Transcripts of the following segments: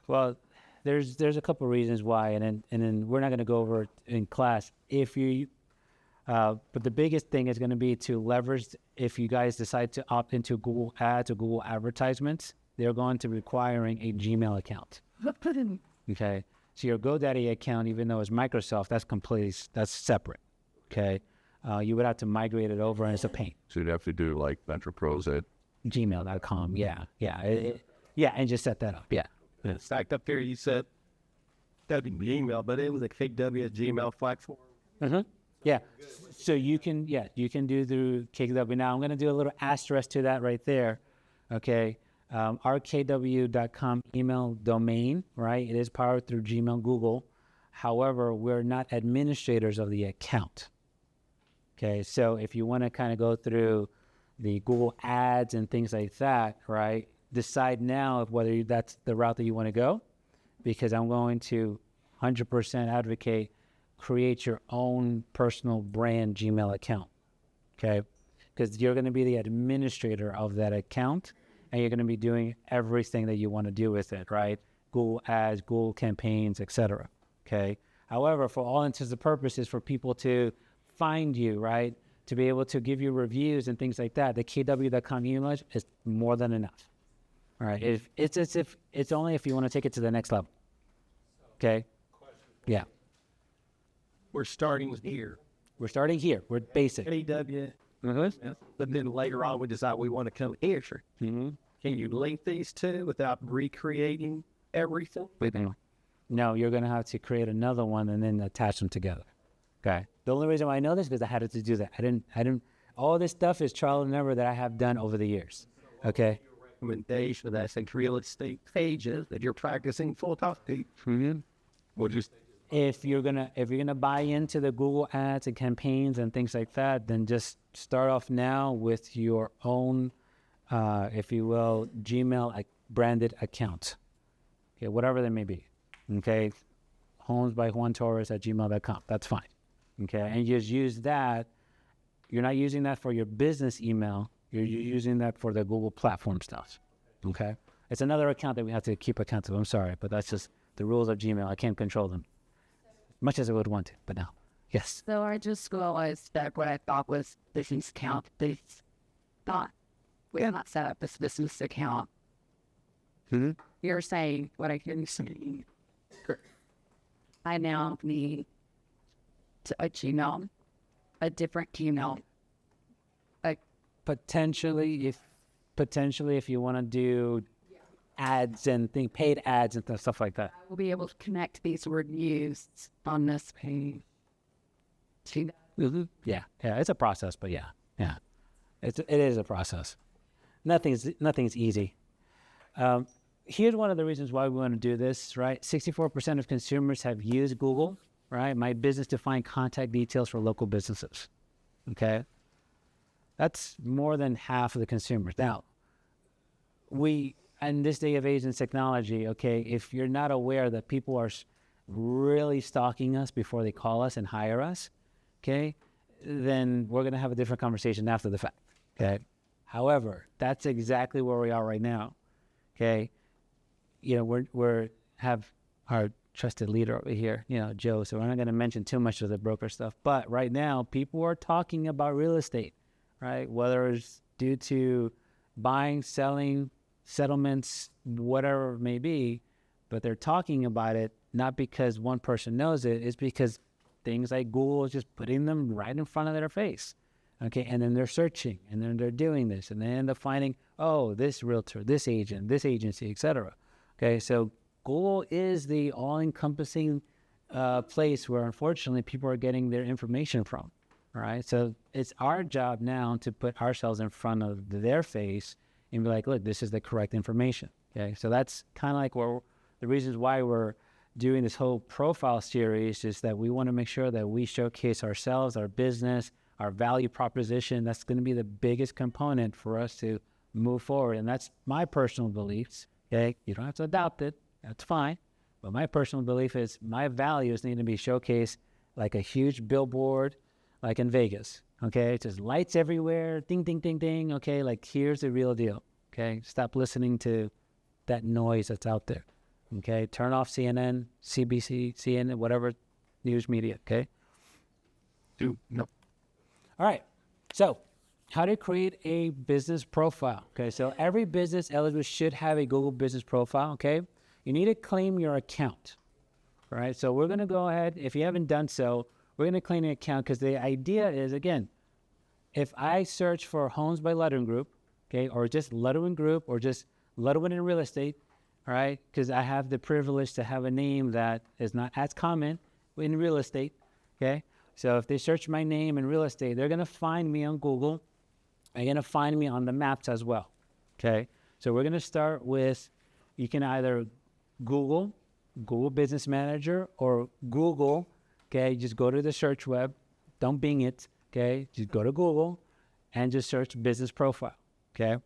Well, there's a couple of reasons why, and then we're not going to go over it in class. But the biggest thing is going to be to leverage. If you guys decide to opt into Google Ads or Google advertisements, they're going to be requiring a Gmail account. Okay, so your GoDaddy account, even though it's Microsoft, that's separate. Okay, you would have to migrate it over, and it's a pain. So you'd have to do like VenturePros at Gmail.com. Yeah, and just set that up. Yeah. In fact, up here you said that'd be Gmail, but it was a KW Gmail platform. Yeah. So you can do through KW. Now I'm going to do a little asterisk to that right there. Okay. Our KW.com email domain, right? It is powered through Gmail, Google. However, we're not administrators of the account. Okay. So if you want to kind of go through the Google ads and things like that, right? Decide now whether that's the route that you want to go, because I'm going to 100% advocate create your own personal brand Gmail account, okay? Because you're going to be the administrator of that account, and you're going to be doing everything that you want to do with it, right? Google ads, Google campaigns, etc. Okay. However, for all intents and purposes, for people to find you, right, to be able to give you reviews and things like that, the KW.com email is more than enough. All right. It's only if you want to take it to the next level. Okay. Yeah. We're starting here. We're starting here. We're basic. KW. But then later on, we decide we want to come here. Mm-hmm. Can you link these two without recreating everything? No, you're going to have to create another one and then attach them together. Okay. The only reason why I know this is because I had to do that. I didn't. All this stuff is trial and error that I have done over the years. Okay. Recommendation of that, say, real estate pages that you're practicing full time. Mm-hmm. Would you? If you're gonna buy into the Google ads and campaigns and things like that, then just start off now with your own, if you will, Gmail branded account. Okay, whatever that may be. Okay, homes by Juan Torres at gmail.com. That's fine. Okay, and you just use that. You're not using that for your business email. You're using that for the Google platform stuff. Okay, it's another account that we have to keep account of. I'm sorry, but that's just the rules of Gmail. I can't control them. Much as I would want to, but no. Yes. So I just realized that what I thought was business account, they thought we have not set up this business account. Mm-hmm. You're saying what I can see. I now need a Gmail, a different Gmail. Potentially, if you want to do ads and paid ads and stuff like that. I will be able to connect these reviews on this page to that. Mm-hmm. Yeah, it's a process, but yeah, it is a process. Nothing's easy. Here's one of the reasons why we want to do this, right? 64% of consumers have used Google, right? My business to find contact details for local businesses. Okay, that's more than half of the consumers. Now, in this day of age and technology, okay, if you're not aware that people are really stalking us before they call us and hire us, okay, then we're going to have a different conversation after the fact, okay? However, that's exactly where we are right now, okay? You know, we're have our trusted leader over here, you know, Joe, so we're not going to mention too much of the broker stuff, but right now, people are talking about real estate, right? Whether it's due to buying, selling, settlements, whatever it may be, but they're talking about it not because one person knows it, it's because things like Google is just putting them right in front of their face. Okay, and then they're searching, and then they're doing this, and they end up finding, oh, this realtor, this agent, this agency, etc. Okay, so Google is the all-encompassing place where, unfortunately, people are getting their information from. All right, so it's our job now to put ourselves in front of their face and be like, look, this is the correct information. Okay, so that's kind of like the reasons why we're doing this whole profile series is that we want to make sure that we showcase ourselves, our business, our value proposition. That's going to be the biggest component for us to move forward. And that's my personal beliefs. Okay, you don't have to adopt it. That's fine. But my personal belief is my values need to be showcased like a huge billboard, like in Vegas. Okay, it's just lights everywhere, ding, ding, ding, ding. Okay, like here's the real deal. Okay, stop listening to that noise that's out there. Okay, turn off CNN, CBC, CNN, whatever news media. Okay. No. All right. So, how to create a business profile? Okay, so every business eligible should have a Google Business Profile. Okay, you need to claim your account. All right. So we're gonna go ahead. If you haven't done so, we're gonna claim an account because the idea is, again, if I search for Homes by Ludwin Group, okay, or just Ludwin Group, or just Ludwin in real estate, all right, because I have the privilege to have a name that is not as common in real estate, okay. So if they search my name in real estate, they're gonna find me on Google. They're gonna find me on the maps as well, okay. So we're gonna start with, you can either Google Business Manager, or Google, okay, just go to the search web, don't Bing it, okay, just go to Google and just search business profile, okay.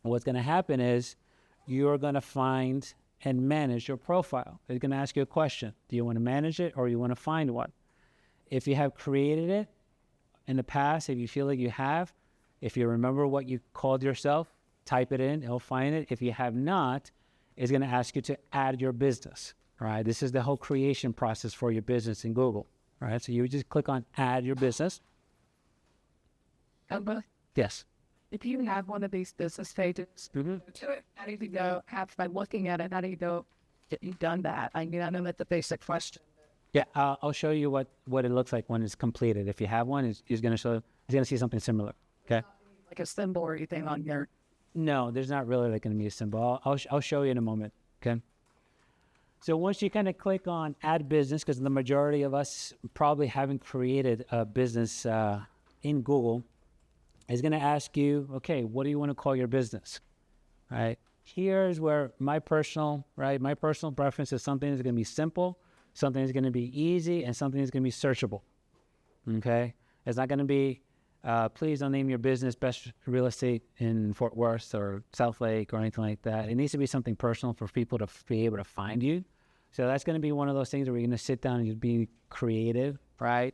What's going to happen is you're going to find and manage your profile. It's going to ask you a question. Do you want to manage it, or you want to find one? If you have created it in the past, if you feel like you have, if you remember what you called yourself, type it in, it'll find it. If you have not, it's going to ask you to add your business. All right, this is the whole creation process for your business in Google. All right, so you just click on add your business. Yes. If you have one of these business pages, to it, how do you go, by looking at it, how do you go, get you done that? I mean, I know that's the basic question. Yeah, I'll show you what it looks like when it's completed. If you have one, it's going to show. He's going to see something similar. Okay. Like a symbol or anything on there. No, there's not really like going to be a symbol. I'll show you in a moment. Okay. So once you kind of click on add business, because the majority of us probably haven't created a business in Google, it's going to ask you, okay, what do you want to call your business? Right. Here's where my personal preference is something that's going to be simple, something that's going to be easy, and something that's going to be searchable. Okay. It's not going to be, please don't name your business Best Real Estate in Fort Worth or Southlake or anything like that. It needs to be something personal for people to be able to find you. So that's going to be one of those things where you're going to sit down and just be creative, right?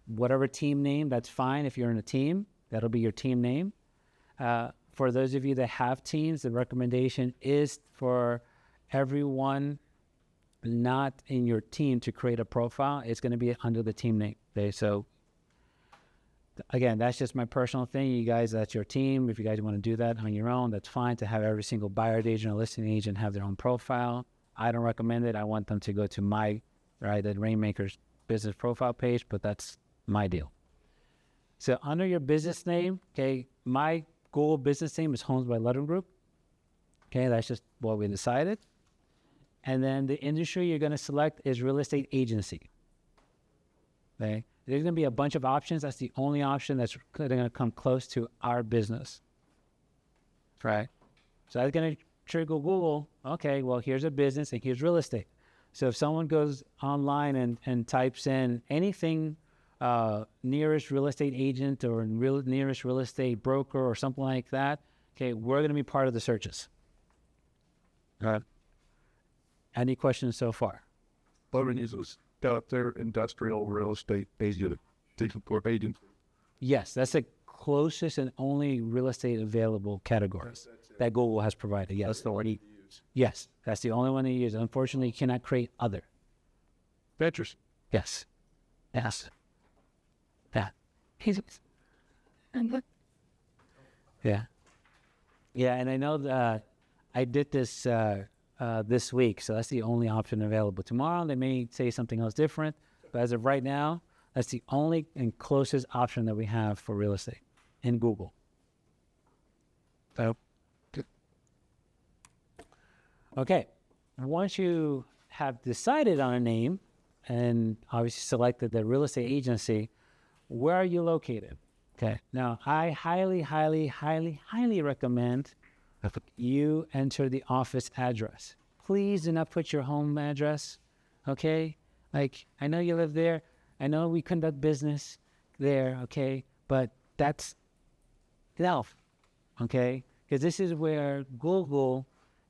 Whatever team name, that's fine. If you're in a team, that'll be your team name. For those of you that have teams, the recommendation is for everyone not in your team to create a profile. It's going to be under the team name. Okay, so again, that's just my personal thing. You guys, that's your team. If you guys want to do that on your own, that's fine. To have every single buyer agent or listing agent have their own profile, I don't recommend it. I want them to go to the Rainmaker's business profile page, but that's my deal. So under your business name, okay, my Google business name is Homes by Ludwin Group. Okay, that's just what we decided. And then the industry you're going to select is real estate agency. Okay, there's going to be a bunch of options. That's the only option that's going to come close to our business. Right? So that's going to trigger Google. Okay, well, here's a business and here's real estate. So if someone goes online and types in anything, nearest real estate agent or nearest real estate broker or something like that, okay, we're going to be part of the searches. All right. Any questions so far? Ludwin uses out there industrial real estate agent. Yes, that's the closest and only real estate available category that Google has provided. Yes. That's the one you use. Yes, that's the only one they use. Unfortunately, you cannot create other. Ventures. Yes. Yes. That. Yeah. Yeah, and I know that I did this this week, so that's the only option available. Tomorrow, they may say something else different, but as of right now, that's the only and closest option that we have for real estate in Google. So, okay. Once you have decided on a name and obviously selected the real estate agency, where are you located? Okay. Now, I highly, highly, highly, highly recommend you enter the office address. Please do not put your home address. Okay. Like, I know you live there. I know we conduct business there. Okay. But that's enough. Okay. Because this is where Google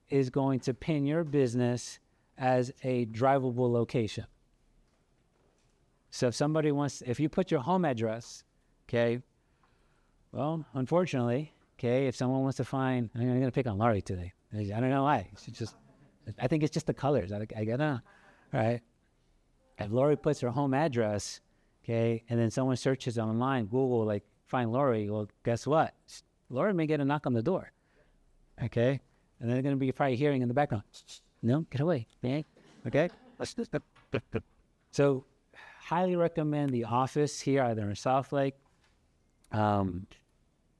is going to pin your business as a drivable location. So if you put your home address, okay, well, unfortunately, okay, if someone wants to find, I'm going to pick on Laurie today. I don't know why. I think it's just the colors. I don't know. All right. If Lori puts her home address, okay, and then someone searches online, Google, like, find Lori, well, guess what? Lori may get a knock on the door, okay? And they're going to be probably hearing in the background, no, get away, man. Okay? So, highly recommend the office here, either in Southlake. And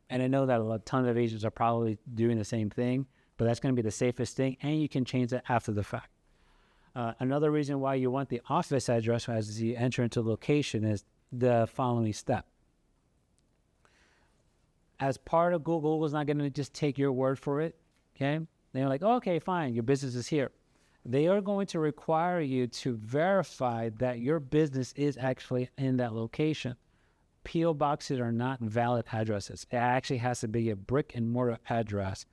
I know that a ton of agents are probably doing the same thing, but that's going to be the safest thing, and you can change it after the fact. Another reason why you want the office address as you enter into location is the following step. As part of Google's not going to just take your word for it, okay? They're like, oh, okay, fine, your business is here. They are going to require you to verify that your business is actually in that location. P.O. boxes are not valid addresses. It actually has to be a brick and mortar address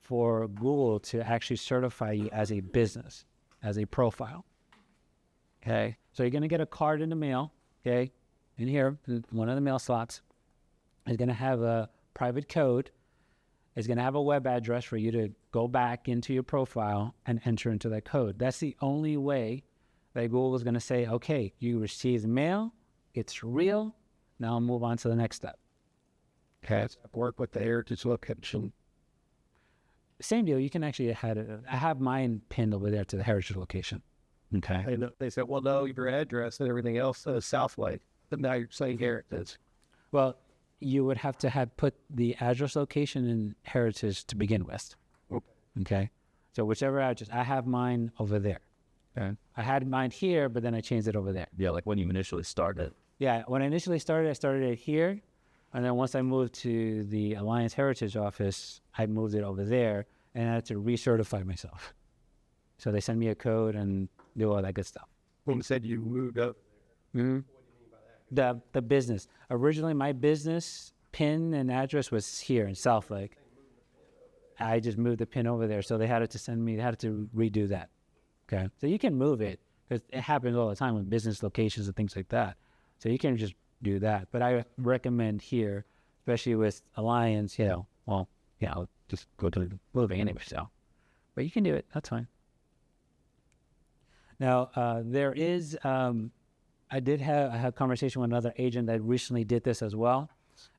for Google to actually certify you as a business, as a profile. Okay, so you're going to get a card in the mail, okay, in here, one of the mail slots. It's going to have a private code. It's going to have a web address for you to go back into your profile and enter into that code. That's the only way that Google is going to say, okay, you received mail, it's real, now I'll move on to the next step. Okay. Work with the heritage location. Same deal. You can actually I have mine pinned over there to the heritage location. Okay. And they said, well, no, your address and everything else is Southlake. But now you're saying heritage. Well, you would have to have put the address location in heritage to begin with. Okay. So whichever address, I have mine over there. Okay. I had mine here, but then I changed it over there. Yeah, like when you initially started. Yeah, when I initially started, I started it here. And then once I moved to the Alliance Heritage office, I moved it over there, and I had to recertify myself. So they send me a code and do all that good stuff. When you said you moved up, Mm-hmm. The business. Originally, my business PIN and address was here in Southlake. I just moved the PIN over there, so they had to redo that. Okay, so you can move it because it happens all the time with business locations and things like that. So you can just do that. But I recommend here, especially with Alliance, just go to moving anyway. So, but you can do it. That's fine. Now there is. I had a conversation with another agent that recently did this as well.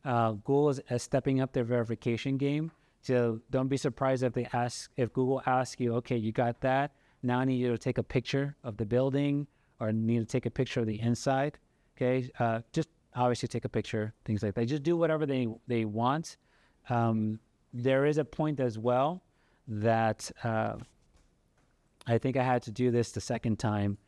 Google is stepping up their verification game. So don't be surprised if Google asks you, okay, you got that. Now I need you to take a picture of the building or need to take a picture of the inside. Okay, just obviously take a picture, things like that. Just do whatever they want. There is a point as well that I think I had to do this the second time.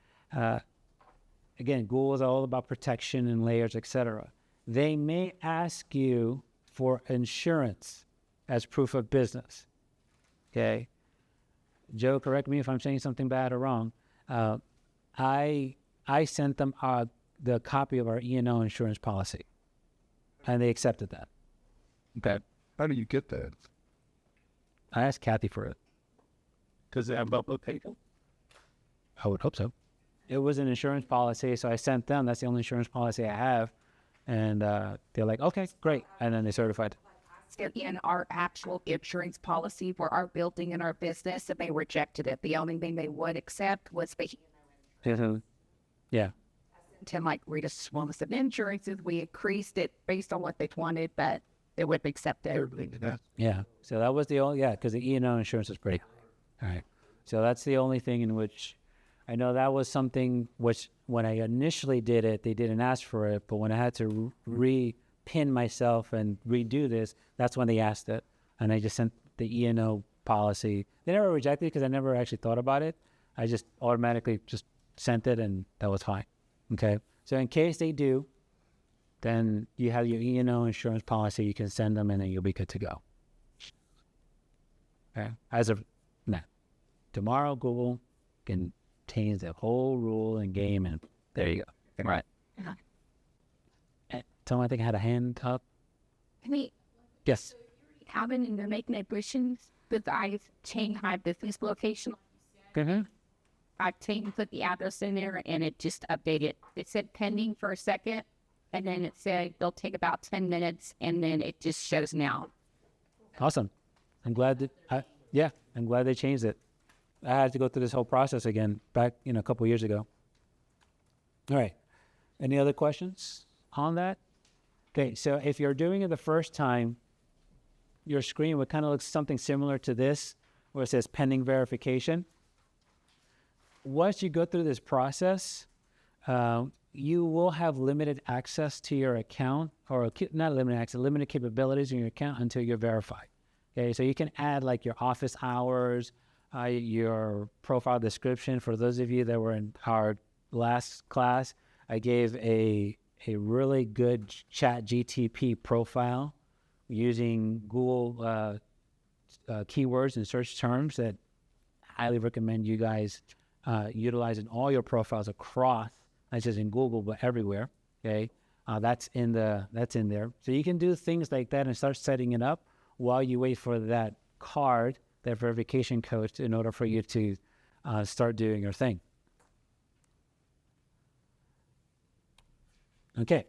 Again, Google is all about protection and layers, etc. They may ask you for insurance as proof of business. Okay, Joe, correct me if I'm saying something bad or wrong. I sent them the copy of our E&O insurance policy, and they accepted that. Okay. How do you get that? I asked Kathy for it. because they have bubble people. I would hope so. It was an insurance policy, so I sent them. That's the only insurance policy I have. And they're like, okay, great. And then they certified. In our actual insurance policy for our building and our business, and they rejected it. The only thing they would accept was the Yeah. to like read a small list of insurances. We increased it based on what they wanted, but they wouldn't accept it. Yeah. So that was the only, because the E&O insurance is pretty high. All right. So that's the only thing in which I know that was something which when I initially did it, they didn't ask for it. But when I had to re-pin myself and redo this, that's when they asked it. And I just sent the E&O policy. They never rejected it because I never actually thought about it. I just automatically just sent it and that was fine. Okay. So in case they do, then you have your E&O insurance policy. You can send them and then you'll be good to go. Okay. As of now, tomorrow, Google can change the whole rule and game, and there you go. Right. Someone I think had a hand up. Yes. Having and they're making additions, but I changed my business location. Mm-hmm. I changed, put the address in there, and it just updated. It said pending for a second, and then it said they'll take about 10 minutes, and then it just shows now. Awesome. I'm glad that, yeah, I'm glad they changed it. I had to go through this whole process again back, a couple years ago. All right. Any other questions on that? Okay, so if you're doing it the first time, your screen would kind of look something similar to this, where it says pending verification. Once you go through this process, you will have limited access to your account, or not limited access, limited capabilities in your account until you're verified. Okay, so you can add like your office hours, your profile description. For those of you that were in our last class, I gave a really good chat GTP profile using Google keywords and search terms that I highly recommend you guys utilize in all your profiles across, not just in Google, but everywhere. Okay, that's in there. So you can do things like that and start setting it up while you wait for that card, that verification code, in order for you to start doing your thing. Okay.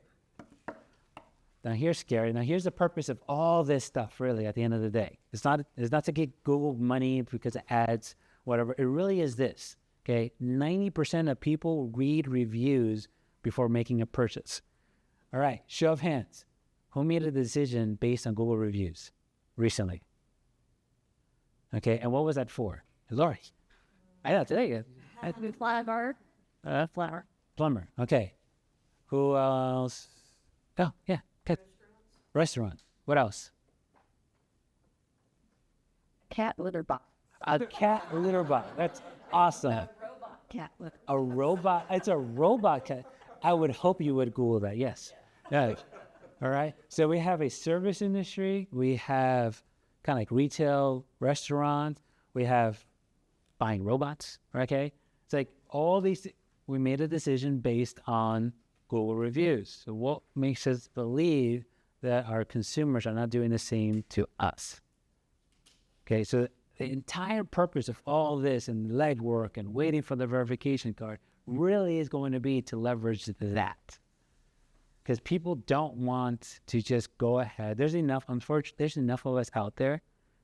Now here's scary. Now here's the purpose of all this stuff, really, at the end of the day. It's not to get Google money because of ads, whatever. It really is this, okay? 90% of people read reviews before making a purchase. All right, show of hands. Who made a decision based on Google reviews recently? Okay, and what was that for? Lori. I know, today. Flower. Flower. Plumber, okay. Who else? Oh, yeah. Okay. Restaurant. What else? Cat litter box. A cat litter box. That's awesome. Cat litter. A robot. It's a robot cat. I would hope you would Google that. Yes. Yeah. All right. So we have a service industry. We have kind of like retail, restaurants. We have buying robots. Okay. It's like all these. We made a decision based on Google reviews. So what makes us believe that our consumers are not doing the same to us? Okay, so the entire purpose of all this and legwork and waiting for the verification card really is going to be to leverage that. Because people don't want to just go ahead. There's enough of us out there,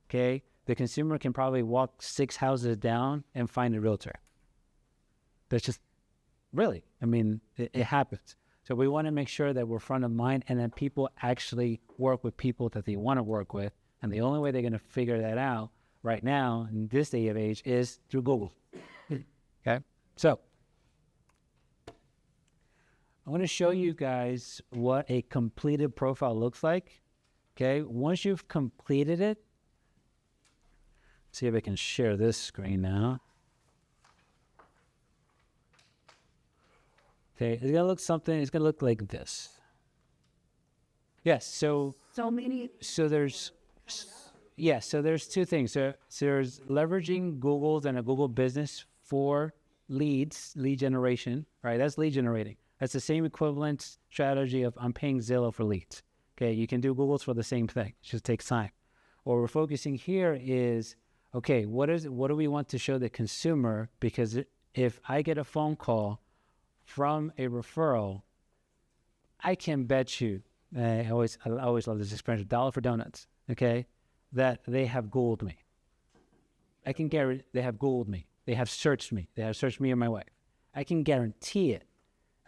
okay? The consumer can probably walk 6 houses down and find a realtor. That's just, really, I mean, it happens. So we want to make sure that we're front of mind and that people actually work with people that they want to work with. And the only way they're going to figure that out right now in this day of age is through Google. Okay? So I want to show you guys what a completed profile looks like. Okay? Once you've completed it, see if I can share this screen now. Okay, it's gonna look like this. Yes, so there's two things. So there's leveraging Google's and a Google business for lead generation, right? That's lead generating. That's the same equivalent strategy of I'm paying Zillow for leads. Okay, you can do Google's for the same thing. It just takes time. What we're focusing here is, okay, what do we want to show the consumer? Because if I get a phone call from a referral, I can bet you, I always love this expression, $1 for donuts, okay, that they have Googled me. I can guarantee they have Googled me. They have searched me. They have searched me and my wife. I can guarantee it,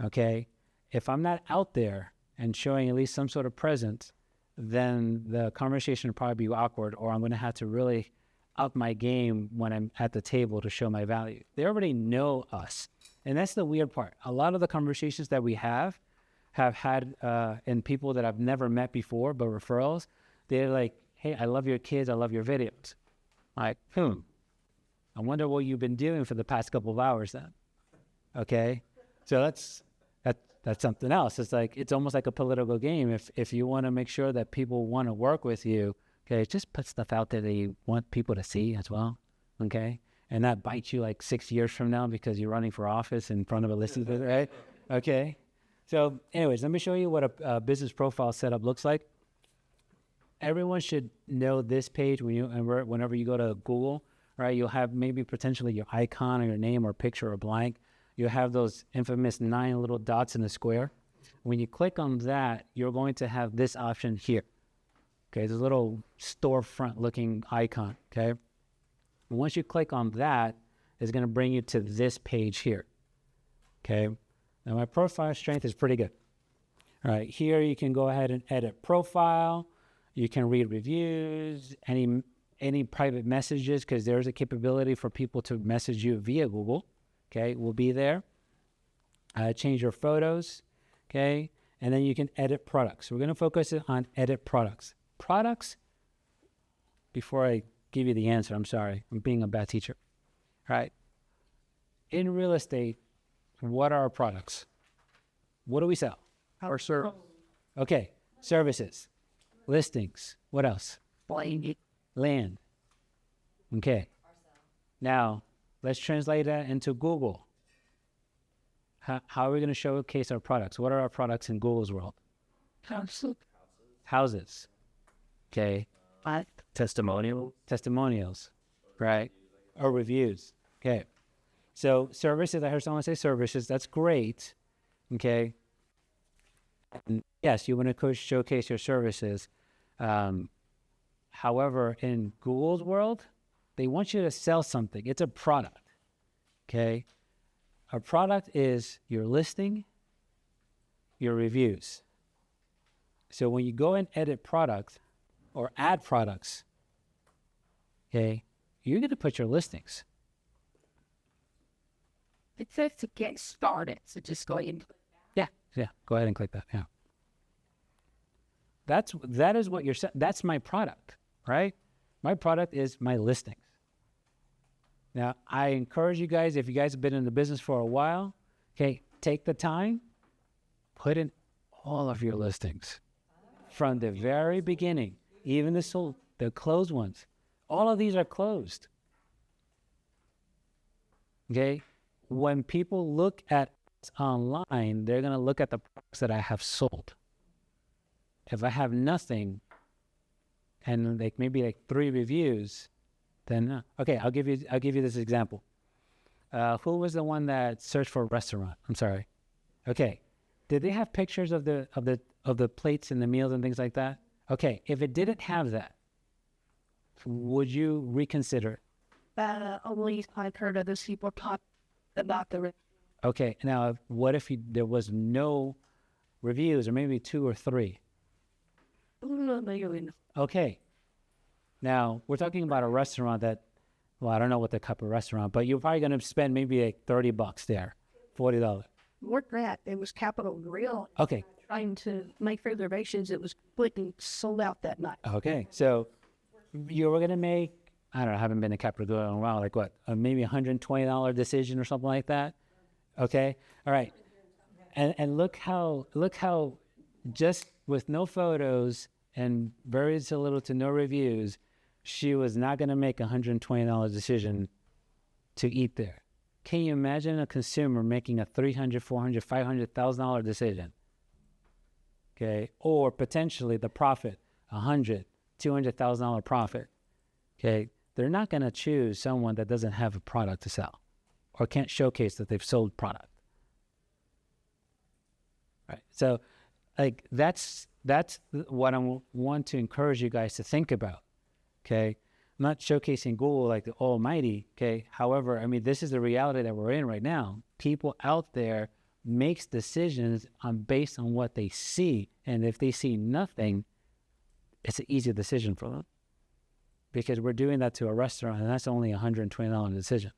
okay? If I'm not out there and showing at least some sort of presence, then the conversation will probably be awkward, or I'm going to have to really up my game when I'm at the table to show my value. They already know us. And that's the weird part. A lot of the conversations that we have had and people that I've never met before, but referrals, they're like, hey, I love your kids. I love your videos. I'm like, I wonder what you've been doing for the past couple of hours then. Okay. So that's something else. It's like, it's almost like a political game. If you want to make sure that people want to work with you, okay, just put stuff out there that you want people to see as well. Okay. And not bite you like 6 years from now because you're running for office in front of a listing, right? Okay. So anyways, let me show you what a business profile setup looks like. Everyone should know this page whenever you go to Google, right? You'll have maybe potentially your icon or your name or picture or blank. You'll have those infamous 9 little dots in the square. When you click on that, you're going to have this option here. Okay, this little storefront looking icon, okay? Once you click on that, it's going to bring you to this page here. Okay. Now my profile strength is pretty good. All right. Here you can go ahead and edit profile. You can read reviews, any private messages, because there's a capability for people to message you via Google. Okay. Will be there. Change your photos. Okay. And then you can edit products. We're going to focus on edit products. Products, before I give you the answer, I'm sorry, I'm being a bad teacher. All right. In real estate, what are our products? What do we sell? Our service. Okay. Services, listings. What else? Land. Okay. Now, let's translate that into Google. How are we going to showcase our products? What are our products in Google's world? Houses. Okay. Testimonials. Right. Or reviews. Okay. So services, I heard someone say services. That's great. Okay. And yes, you want to showcase your services. However, in Google's world, they want you to sell something. It's a product. Okay. A product is your listing, your reviews. So when you go and edit products or add products, okay, you're going to put your listings. It says to get started, so just go ahead and Yeah, go ahead and click that. Yeah. That is what that's my product, right? My product is my listings. Now, I encourage you guys, if you guys have been in the business for a while, okay, take the time, put in all of your listings from the very beginning, even the closed ones. All of these are closed. Okay? When people look at online, they're going to look at the products that I have sold. If I have nothing and maybe 3 reviews, then okay, I'll give you this example. Who was the one that searched for a restaurant? I'm sorry. Okay, did they have pictures of the plates and the meals and things like that? Okay, if it didn't have that, would you reconsider? Only I've heard other people talk about the. Okay, now what if there was no reviews, or maybe 2 or 3? Okay. Now, we're talking about a restaurant that, well, I don't know what the cup of restaurant, but you're probably going to spend maybe $30 there, $40. More than that, it was Capital Grill. Okay. Trying to make reservations, it was completely sold out that night. Okay. So you were going to make, I don't know, I haven't been to Capital Grill in a while, like what, maybe $120 decision or something like that? Okay. All right. And look how just with no photos and very little to no reviews, she was not going to make a $120 decision to eat there. Can you imagine a consumer making a $300,000, $400,000, $500,000 decision? Okay, or potentially the profit, $100,000, $200,000 profit. Okay, they're not going to choose someone that doesn't have a product to sell or can't showcase that they've sold product. Right. So, that's what I want to encourage you guys to think about. Okay, I'm not showcasing Google like the almighty. Okay, however, I mean, this is the reality that we're in right now. People out there makes decisions based on what they see, and if they see nothing, it's an easy decision for them. Because we're doing that to a restaurant, and that's only a $120 decision.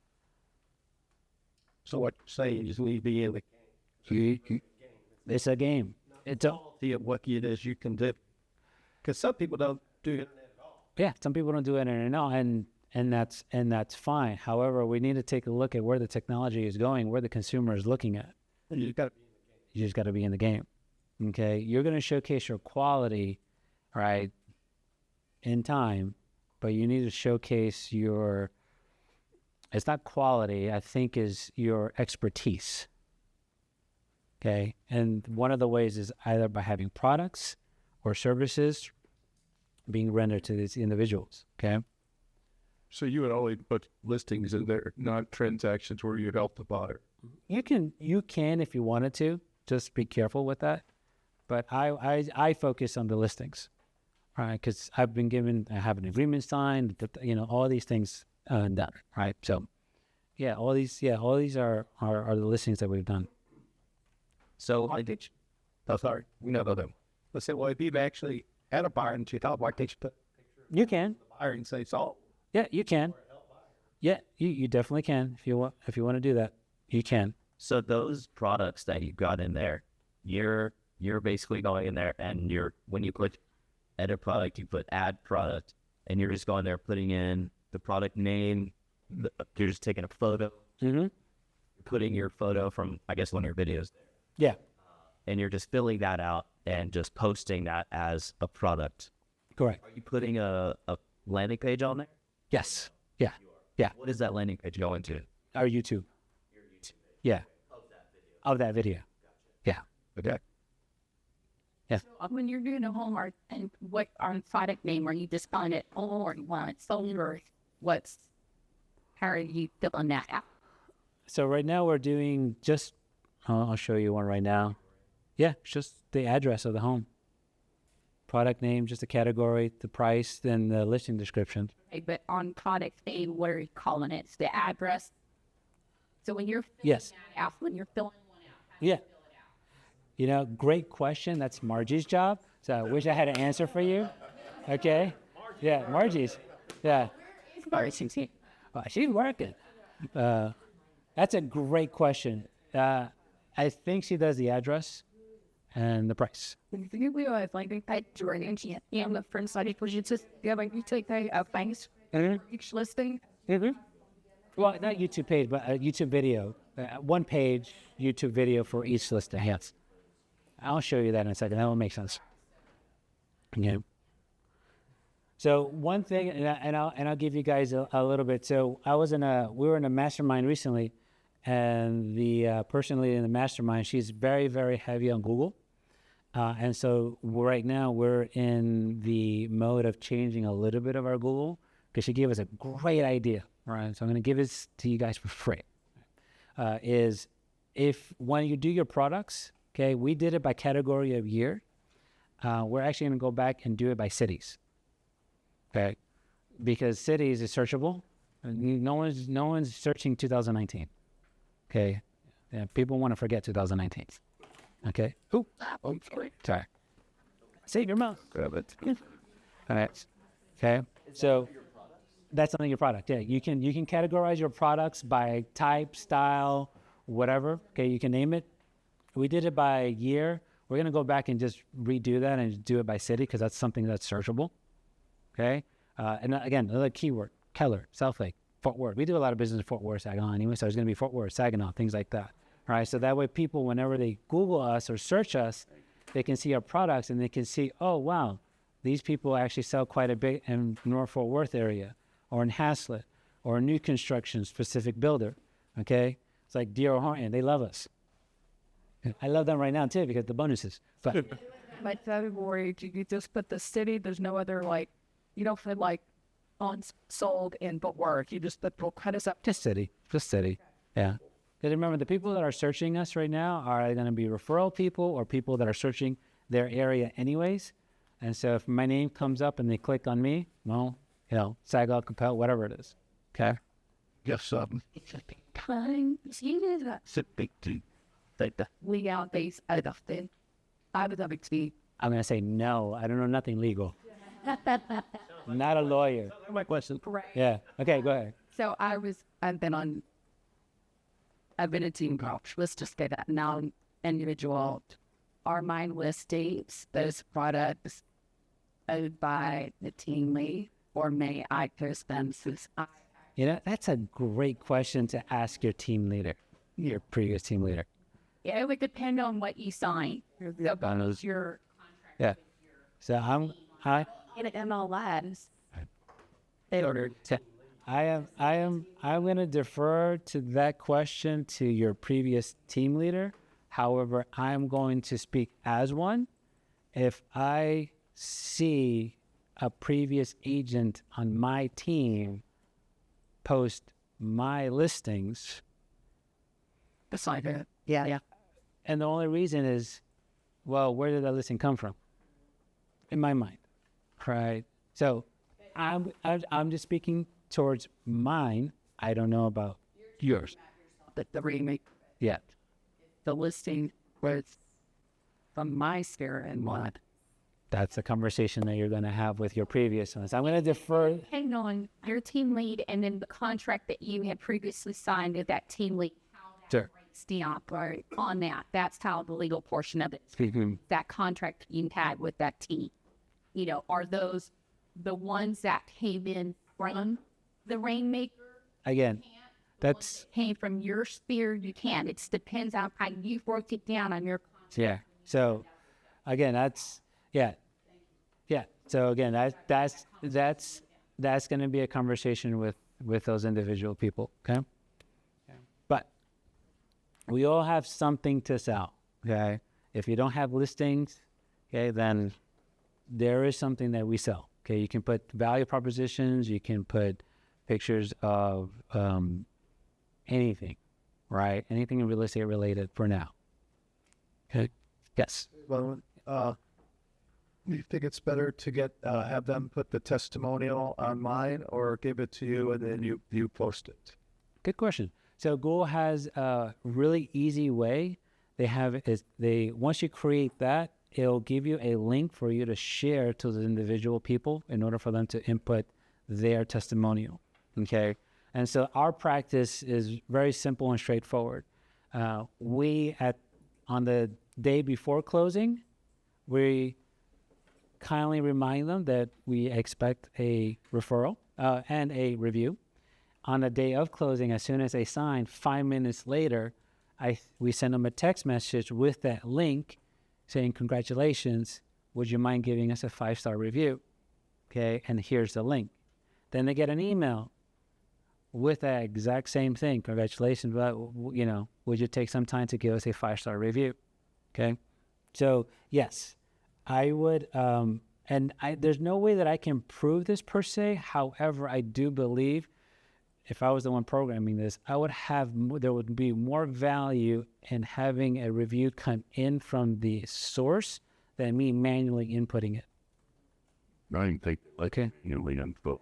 So what you're saying is we be in the It's a game. It's a see what it is you can do. Because some people don't do it. some people don't do it at all, and that's fine. However, we need to take a look at where the technology is going, where the consumer is looking at. You got to You just got to be in the game. Okay, you're going to showcase your quality, right, in time, but you need to showcase your. It's not quality, I think, is your expertise. Okay, and one of the ways is either by having products or services being rendered to these individuals. Okay. So you would only put listings in there, not transactions where you help the buyer. You can if you wanted to. Just be careful with that. But I focus on the listings, right? Because I have an agreement signed. All these things done, right? So, yeah, all these are the listings that we've done. So why did you? Oh, sorry. No. Let's say, well, if you've actually had a buyer and you thought, why did you put You can, the buyer and say, so yeah, you can, yeah, you definitely can if you want to do that, you can. So those products that you got in there, you're basically going in there and when you put edit product, you put add product, and you're just going there putting in the product name. You're just taking a photo, Mm-hmm. putting your photo from, I guess, one of your videos there, Yeah, and you're just filling that out and just posting that as a product. correct. Are you putting a landing page on there? Yes, What is that landing page going to? our YouTube. Yeah, of that video. Yeah. okay. When you're doing a home art and what our product name, are you just calling it or you want it sold or how are you filling that out? So right now we're doing just, I'll show you one right now. Yeah, it's just the address of the home. Product name, just the category, the price, then the listing description. Okay, but on product name, what are you calling it? It's the address. So when you're filling Yes. that out, when you're filling one out, how do Yeah. you fill it out? You know, great question. That's Margie's job. So I wish I had an answer for you. Okay. Yeah, Margie's. Yeah. Well, she's working. That's a great question. I think she does the address and the price. We always like I join and the friend side because you just like you take a things each listing. Mm-hmm. Well, not YouTube page, but a YouTube video. One page YouTube video for each listing. Yes. I'll show you that in a second. That will make sense. Okay. So one thing, and I'll give you guys a little bit. So we were in a mastermind recently, and the person leading the mastermind, she's very, very heavy on Google. And so right now we're in the mode of changing a little bit of our Google because she gave us a great idea. All right, so I'm going to give this to you guys for free. Is if when you do your products, okay, we did it by category of year. We're actually going to go back and do it by cities. Okay, because cities is searchable. No one's searching 2019. Okay, yeah, people want to forget 2019. Okay. Ooh, oh, sorry. Save your mouth. Grab it. All right. Okay. So that's something your product. Yeah. You can categorize your products by type, style, whatever. Okay. You can name it. We did it by year. We're gonna go back and just redo that and do it by city because that's something that's searchable. Okay. And again, another keyword: Keller, Southlake, Fort Worth. We do a lot of business in Fort Worth, Saginaw anyway, so it's gonna be Fort Worth, Saginaw, things like that. All right, so that way people, whenever they Google us or search us, they can see our products and they can see, oh, wow, these people actually sell quite a bit in North Fort Worth area or in Haslett or a new construction specific builder, okay? It's like D.R. Horton, they love us. I love them right now, too, because the bonuses. But My category, you just put the city. There's no other you don't put on sold in but work. You just put what kind of stuff. just city, yeah. Because remember, the people that are searching us right now are going to be referral people or people that are searching their area anyways. And so if my name comes up and they click on me, well, Saginaw, Capel, whatever it is. Okay? Yes, Time. You did that. sit big two. Take that. Legal base out of the out of the I'm going to say no. I don't know nothing legal. Not a lawyer. My question. Yeah. Okay, go ahead. So I've been a team coach. Let's just say that now individual. Are mine listings those products owned by the team lead, or may I post them since I That's a great question to ask your team leader, your previous team leader. Yeah, it would depend on what you sign. your Yeah. So and all that is I'm going to defer to that question to your previous team leader. However, I'm going to speak as one. If I see a previous agent on my team post my listings, beside it. Yeah. and the only reason is, well, where did that listing come from? In my mind, right? So I'm just speaking towards mine. I don't know about yours The remake, yet. the listing was from my sphere and what. That's a conversation that you're going to have with your previous ones. I'm going to defer. Hang on, your team lead and then the contract that you had previously signed with that team lead. Sure. Stamp right on that. That's how the legal portion of it. Mhm. That contract you had with that team. You know, are those the ones that came in from the Rainmaker? Again, that's Came from your sphere, you can. It depends on how you broke it down on your contract. yeah. So again, yeah. So again, that's going to be a conversation with those individual people. Okay. But we all have something to sell. Okay. If you don't have listings, okay, then there is something that we sell. Okay. You can put value propositions. You can put pictures of anything, right? Anything in real estate related for now. Okay. Yes. Well, you think it's better to get have them put the testimonial online or give it to you and then you post it? Good question. So Google has a really easy way. Once you create that, it'll give you a link for you to share to the individual people in order for them to input their testimonial. Okay. And so our practice is very simple and straightforward. On the day before closing, we kindly remind them that we expect a referral and a review. On the day of closing, as soon as they sign, 5 minutes later, we send them a text message with that link saying, congratulations, would you mind giving us a 5-star review? Okay, and here's the link. Then they get an email with that exact same thing. Congratulations, but, would you take some time to give us a 5-star review? Okay, so yes, I would, there's no way that I can prove this per se. However, I do believe if I was the one programming this, there would be more value in having a review come in from the source than me manually inputting it. I didn't think Okay. we info.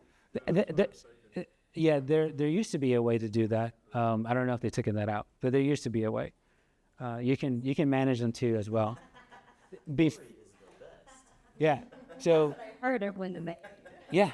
Yeah, there used to be a way to do that. I don't know if they've taken that out, but there used to be a way. You can manage them too as well. Yeah. So Heard of when the yeah.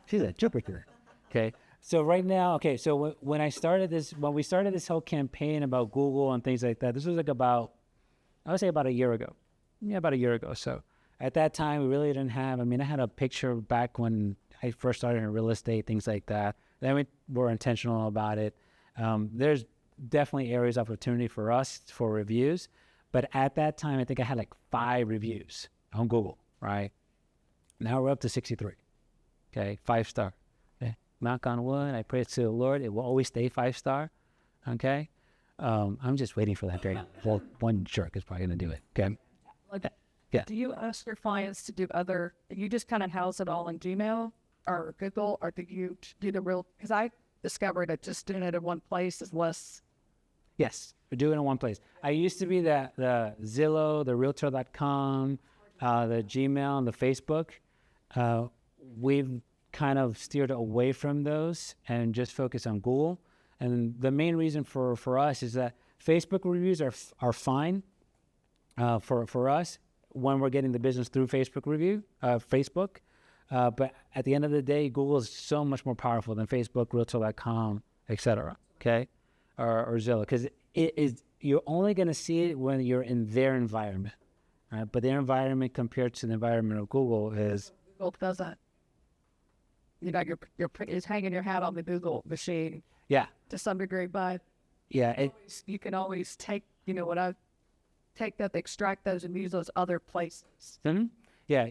She's a Jupiter. Okay. So right now, so when we started this whole campaign about Google and things like that, this was I would say about a year ago. Yeah, about a year ago. So at that time, we really didn't have, I had a picture back when I first started in real estate, things like that. Then we were intentional about it. There's definitely areas of opportunity for us for reviews. But at that time, I think I had like 5 reviews on Google, right? Now we're up to 63. Okay, 5-star. Okay. Knock on wood, I pray to the Lord, it will always stay 5-star. Okay? I'm just waiting for that day. Well, one jerk is probably going to do it. Okay? Yeah. Do you ask your clients to do you just kind of house it all in Gmail or Google, or do you do the real, because I discovered that just doing it in one place is less. Yes, we're doing it in one place. I used to be the Zillow, the Realtor.com, the Gmail, and the Facebook. We've kind of steered away from those and just focus on Google. And the main reason for us is that Facebook reviews are fine for us when we're getting the business through Facebook. But at the end of the day, Google is so much more powerful than Facebook, Realtor.com, etc. Okay, or Zillow, because you're only going to see it when you're in their environment, right? But their environment compared to the environment of Google is Google does that. It's hanging your hat on the Google machine. Yeah. To some degree, but yeah, you can always take, take that, extract those, and use those other places. Mm-hmm. Yeah,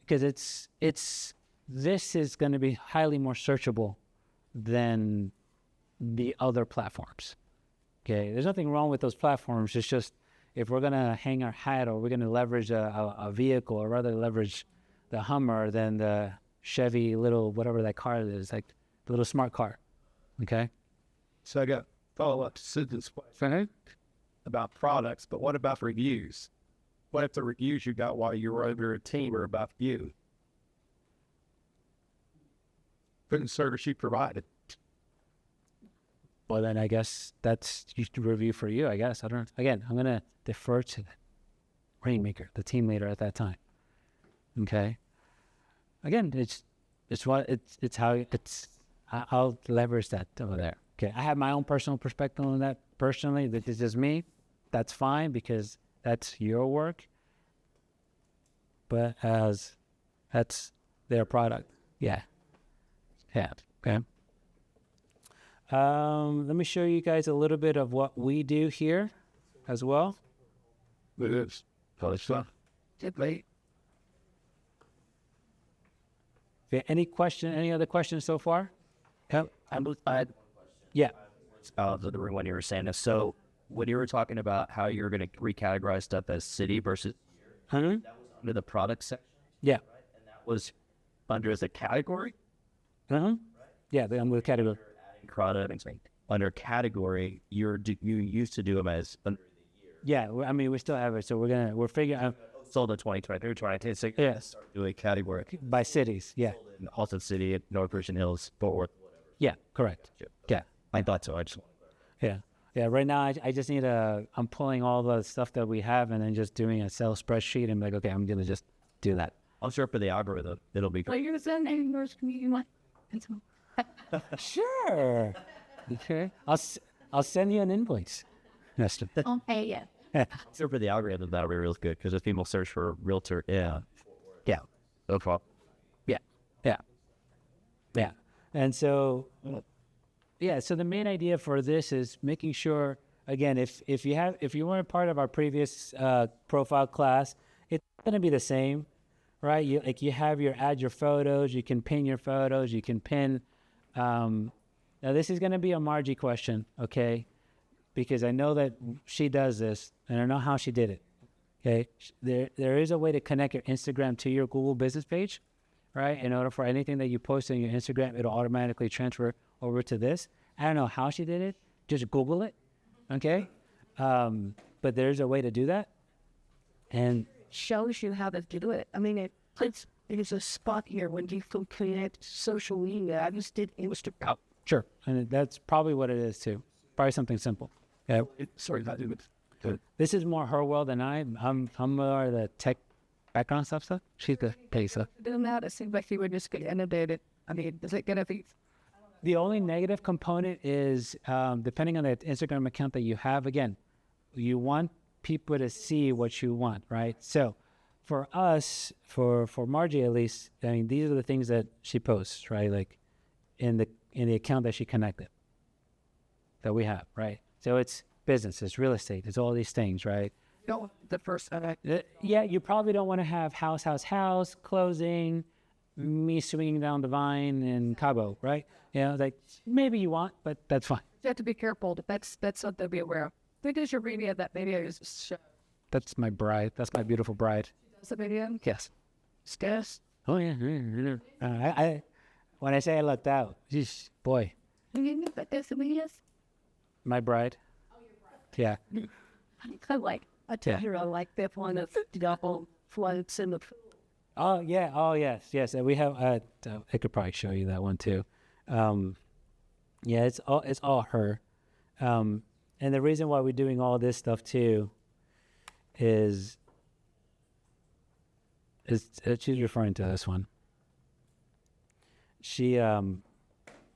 because this is going to be highly more searchable than the other platforms. Okay, there's nothing wrong with those platforms. It's just if we're going to hang our hat or we're going to leverage a vehicle, or rather leverage the Hummer than the Chevy little whatever that car is, like the little smart car. Okay. So I got follow-up to Sidney's question about products, but what about reviews? What if the reviews you got while you were over a team are about you? Couldn't starter sheet provided. Well, then I guess that's just a review for you, I guess. I don't, again, I'm going to defer to the rainmaker, the team leader at that time. Okay. Again, I'll leverage that over there. Okay. I have my own personal perspective on that personally. This is just me. That's fine because that's your work. But that's their product. Yeah. Yeah. Okay. Let me show you guys a little bit of what we do here as well. It is. Typically, Any other questions so far? Yep. I had Yeah. when you were saying this. So when you were talking about how you're going to recategorize stuff as city versus Huh? under the product section, Yeah. and that was under the category. Uh-huh. Yeah, I'm with category. Product under category, you used to do them as under Yeah, I mean, we still have it, so we're figuring out sold in 2023, 2026. Yeah. Start doing category. by cities. Yeah. In Halton City, North Virgin Hills, Fort Worth. Yeah, correct. Yeah. I thought so. I just Yeah. Yeah, right now I just need I'm pulling all the stuff that we have and then just doing a Excel spreadsheet and like, okay, I'm going to just do that. I'm sure for the algorithm, it'll be Well, you're the neighbors community one. Sure. Okay. I'll send you an invoice. Yes. Okay, yeah. I'm sure for the algorithm that'll be real good because if people search for a realtor, yeah, no problem. Yeah. And so, so the main idea for this is making sure, again, if you weren't part of our previous profile class, it's going to be the same, right? You add your photos, you can pin your photos, you can pin. Now this is going to be a Margie question, okay? Because I know that she does this, and I know how she did it. Okay, there is a way to connect your Instagram to your Google business page, right? In order for anything that you post on your Instagram, it'll automatically transfer over to this. I don't know how she did it. Just Google it, okay? But there's a way to do that. And Shows you how to do it. I mean, there's a spot here when you can connect social media. I just did Instagram. sure, and that's probably what it is too. Probably something simple. Yeah, Sorry, not doing it. this is more her world than I'm more the tech background stuff. She's the petty stuff. Doing that, it seems like you were just getting inundated. I mean, is it gonna be? The only negative component is depending on the Instagram account that you have. Again, you want people to see what you want, right? So for us, for Margie at least, I mean, these are the things that she posts, right? Like in the account that she connected that we have, right? So it's business, it's real estate, it's all these things, right? No, the first Yeah, you probably don't want to have house, closing, me swinging down the vine in Cabo, right? You know, like maybe you want, but that's fine. you have to be careful. That's something to be aware of. Because your video, that video is That's my bride. That's my beautiful bride. the video. Yes. Scarce. Oh yeah. I when I say I lucked out, geez, boy, You know what this video is? my bride. Yeah. I like a hero like that one of double floats in the pool. Oh yeah. Oh yes. And we have. I could probably show you that one too. Yeah, it's all her. And the reason why we're doing all this stuff too is she's referring to this one.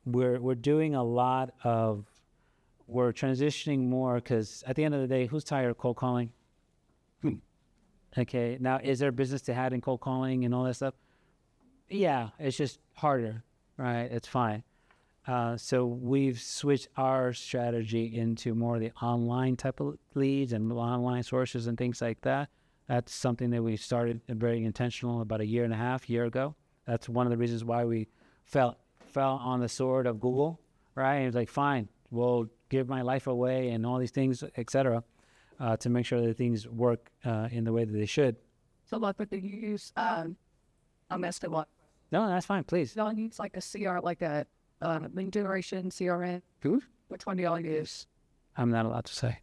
We're doing a lot of, we're transitioning more because at the end of the day, who's tired of cold calling? Okay, now is there business to have in cold calling and all that stuff? Yeah, it's just harder, right? It's fine. So we've switched our strategy into more of the online type of leads and online sources and things like that. That's something that we started very intentional about a year ago. That's one of the reasons why we fell on the sword of Google, right? It was like, fine, we'll give my life away and all these things, etc., to make sure that things work in the way that they should. So like what do you use? I messed it up. No, that's fine, please. Y'all use like a CR, like a lead generation CRM. Who? Which one do y'all use? I'm not allowed to say.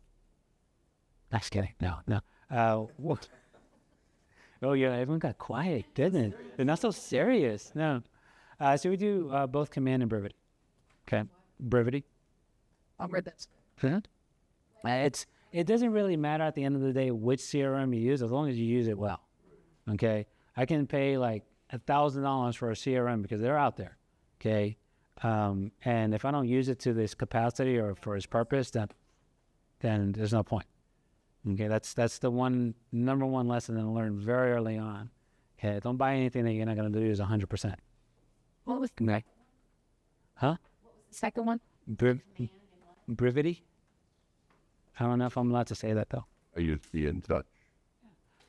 Just kidding. No. What? Oh yeah, everyone got quiet, didn't it? They're not so serious. No. So we do both command and brevity. Okay, brevity. I'll read that. It doesn't really matter at the end of the day which CRM you use, as long as you use it well. Okay, I can pay like $1,000 for a CRM because they're out there. Okay, and if I don't use it to this capacity or for its purpose, then there's no point. Okay, that's the number one lesson that I learned very early on. Okay, don't buy anything that you're not going to use 100%. What was Okay. Huh? the second one? Brevity? I don't know if I'm allowed to say that though. I used to be in touch.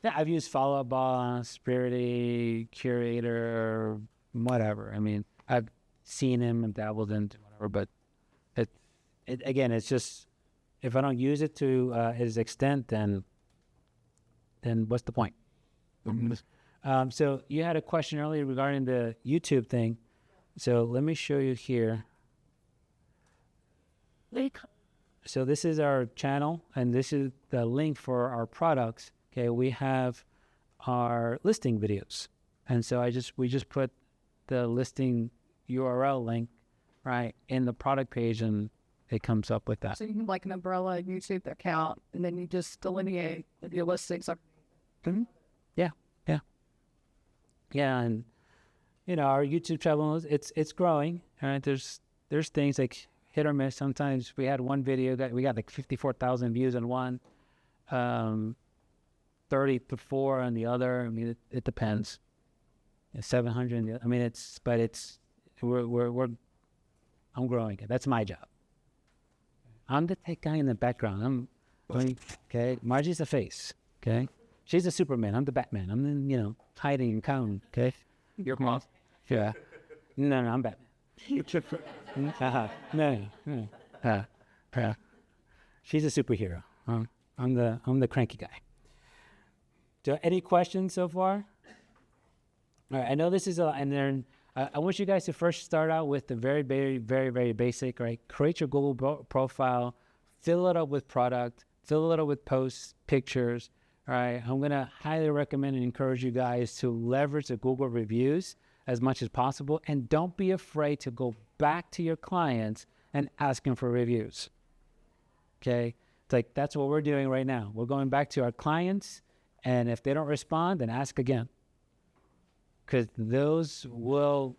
Yeah, I've used Follow Up Boss, Spirity, Curator, whatever. I mean, I've seen him and dabbled into whatever, but again, it's just, if I don't use it to its extent, then what's the point? So you had a question earlier regarding the YouTube thing. So let me show you here. So this is our channel, and this is the link for our products. Okay, we have our listing videos, and so we just put the listing URL link right in the product page, and it comes up with that. So you can like an umbrella YouTube account, and then you just delineate your listings. Yeah, and our YouTube channel it's growing. All right, there's things like hit or miss. Sometimes we had one video that we got like 54,000 views on one, 34 on the other. I mean, it depends. 700 in the other. I mean, I'm growing it. That's my job. I'm the tech guy in the background. Okay. Margie's the face. Okay. She's the Superman. I'm the Batman. I'm the, hiding and counting. Okay. Your mom. Yeah. No, I'm Batman. No. She's a superhero. I'm the cranky guy. So, any questions so far? All right. I know this is and then I want you guys to first start out with the very, very, very, very basic. Right. Create your Google profile. Fill it up with product. Fill it up with posts, pictures. All right. I'm gonna highly recommend and encourage you guys to leverage the Google reviews as much as possible, and don't be afraid to go back to your clients and ask them for reviews. Okay, it's like that's what we're doing right now. We're going back to our clients, and if they don't respond, then ask again, because those will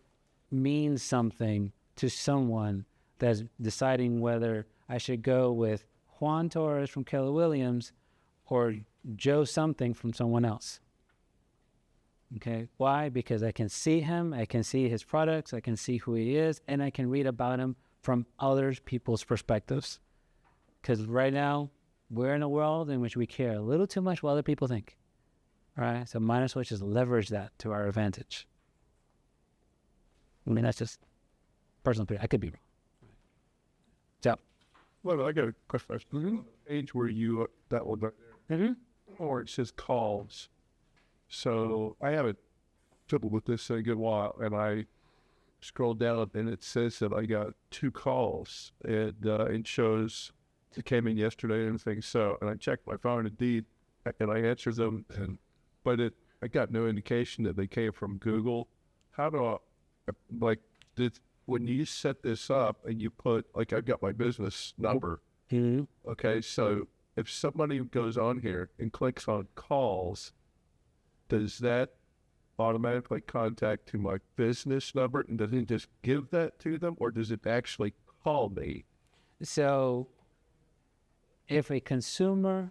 mean something to someone that's deciding whether I should go with Juan Torres from Keller Williams or Joe something from someone else. Okay, why? Because I can see him, I can see his products, I can see who he is, and I can read about him from other people's perspectives. Because right now, we're in a world in which we care a little too much what other people think. All right, so might as well just leverage that to our advantage. I mean, that's just personal opinion. I could be wrong. So, Well, I got a question. On the page where that one right there, or it says calls. So I haven't fiddled with this in a good while, and I scrolled down and it says that I got 2 calls, and it shows it came in yesterday and things. So, and I checked my phone indeed, and I answered them, but I got no indication that they came from Google. How do I when you set this up and you put I've got my business number. Okay, so if somebody goes on here and clicks on calls, does that automatically contact to my business number, and does it just give that to them, or does it actually call me? So if a consumer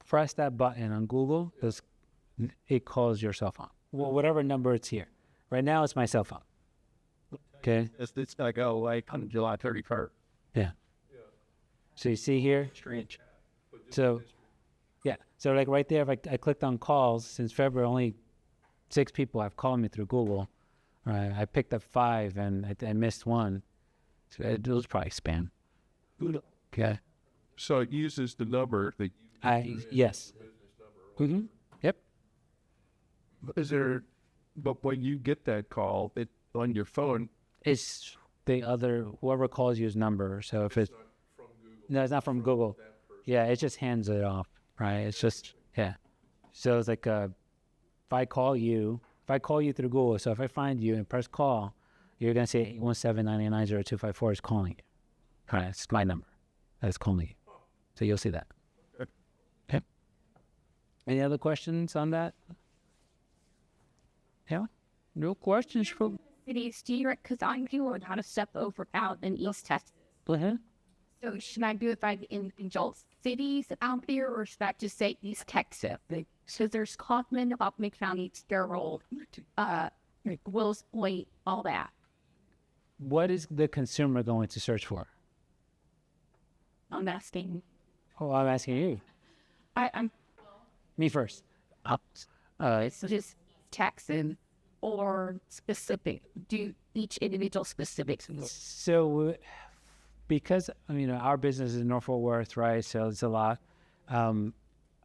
press that button on Google, it calls your cell phone. Well, whatever number it's here. Right now, it's my cell phone. Okay. It's like on July 31st. Yeah. So you see here. So, yeah. So like right there, if I clicked on calls, since February, only 6 people have called me through Google. Right. I picked up 5 and I missed 1. So it was probably spam. Okay. So it uses the number that yes. Yep. But when you get that call, it on your phone, It's whoever calls you's number. So if it's no, it's not from Google. Yeah, it just hands it off, right? It's just, yeah. So it's like, if I call you, if if I call you through Google, so if I find you and press call, you're going to say 817-989-0254 is calling you. All right, it's my number that's calling you. So you'll see that. Okay. Any other questions on that? Yeah? No questions from... Cities, do you, because I'm doing how to step over out in East Texas. Go ahead. So should I do it by the individual cities out there, or should I just say East Texas? So there's Kaufman, Hoffman County, Sterile, Wills Point, all that. What is the consumer going to search for? I'm asking. Oh, I'm asking you. I'm Me first. it's just Texan or specific. Do each individual specifics. So, because our business is in North Fort Worth, right? So it's a lot.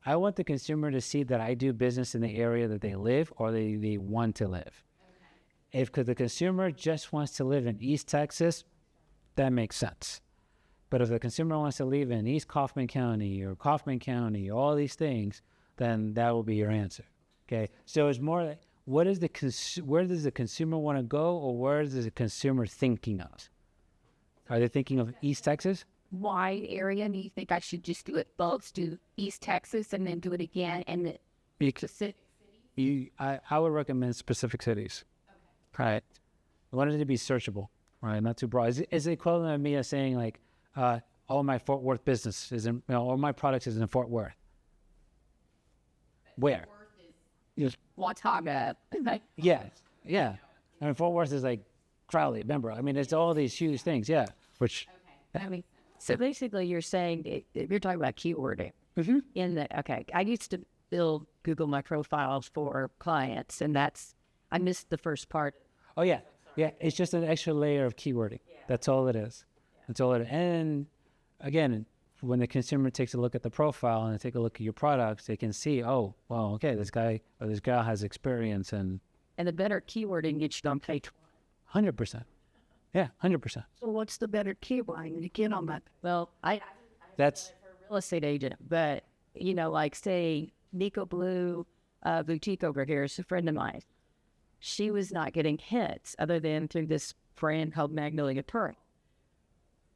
I want the consumer to see that I do business in the area that they live or they want to live. If the consumer just wants to live in East Texas, that makes sense. But if the consumer wants to live in East Kaufman County or Kaufman County, all these things, then that will be your answer. Okay. So it's more like, where does the consumer want to go, or where is the consumer thinking of? Are they thinking of East Texas? Wide area, do you think I should just do it both, do East Texas and then do it again and the specific cities? I would recommend specific cities. Okay. Right. I want it to be searchable, right? Not too broad. Is it equivalent of me as saying like, all my Fort Worth business is in, all my products is in Fort Worth? Where? Watauga. Yeah. I mean, Fort Worth is like Crowley, remember? I mean, it's all these huge things, yeah. Which, I mean, so basically you're saying, you're talking about keywording. Mhm. I used to build Google My Profiles for clients, and I missed the first part. oh yeah, it's just an extra layer of keywording. That's all it is. That's all it is. And again, when the consumer takes a look at the profile and they take a look at your products, they can see, oh, well, okay, this guy or this gal has experience, and And the better keywording gets you on page 100%. Yeah, 100%. So what's the better keywording to get on that? Well, That's real estate agent, but like say Nico Blue boutique over here is a friend of mine. She was not getting hits other than through this brand called Magnolia Pearl.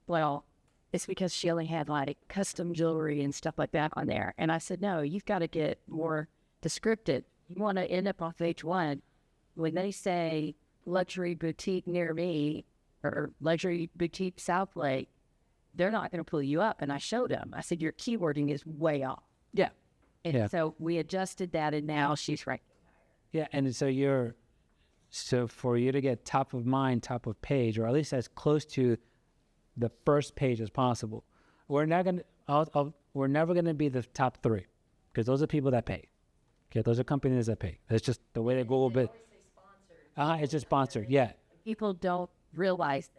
Well, it's because she only had like custom jewelry and stuff like that on there. And I said, no, you've got to get more descriptive. You want to end up on page one. When they say luxury boutique near me or luxury boutique Southlake, they're not going to pull you up. And I showed them. I said, your keywording is way off. yeah. And so we adjusted that, and now she's right. Yeah, and so for you to get top of mind, top of page, or at least as close to the first page as possible, we're never gonna be the top three, because those are people that pay. Okay, those are companies that pay. That's just the way they Google bit. It's just sponsored. Yeah, People don't realize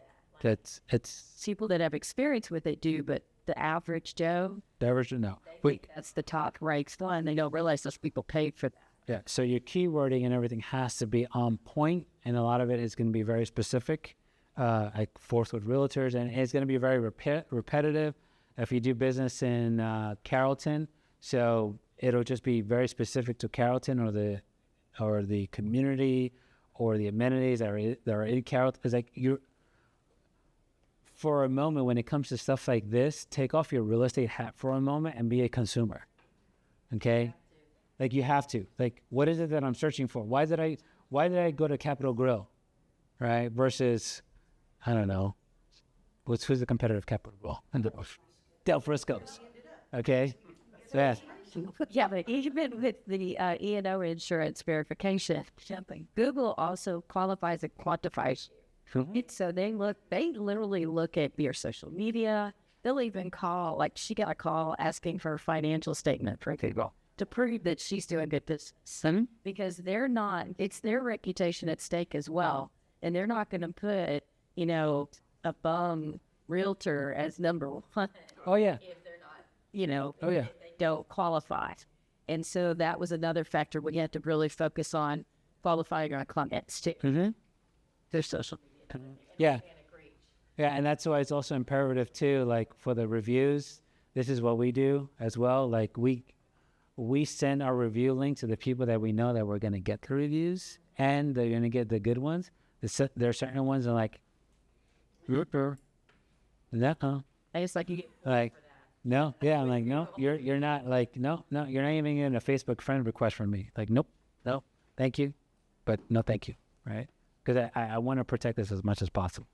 that. it's People that have experience with it do, but the average Joe, diversion. No, wait. that's the top ranked one. They don't realize those people paid for that. Yeah, so your keywording and everything has to be on point, and a lot of it is going to be very specific, like forth with realtors, and it's going to be very repetitive. If you do business in Carrollton, so it'll just be very specific to Carrollton or the community or the amenities that are in Carrollton. It's like for a moment, when it comes to stuff like this, take off your real estate hat for a moment and be a consumer. Okay. Like you have to. Like, what is it that I'm searching for? Why did I go to Capitol Grill, right? Versus, I don't know, who's the competitive Capitol Grill? Del Frisco's. Okay, so yeah. Yeah, but even with the E&O insurance verification, Google also qualifies and quantifies you. So they literally look at your social media. They'll even call, like she got a call asking for a financial statement for Google to prove that she's doing good business. Because it's their reputation at stake as well. And they're not going to put, a bum realtor as number one. Oh yeah. If they're not, Oh yeah. if they don't qualify. And so that was another factor we had to really focus on qualifying our clients too. Mm-hmm. Their social media. Yeah. Yeah, and that's why it's also imperative too, like for the reviews, this is what we do as well. Like we send our review link to the people that we know that we're going to get the reviews, and they're gonna get the good ones. There are certain ones that are like, no, I just like you get like, no, yeah, I'm like, no, you're not like, no, you're not even getting a Facebook friend request from me. Like, nope, no, thank you, but no, thank you, right? Because I want to protect this as much as possible.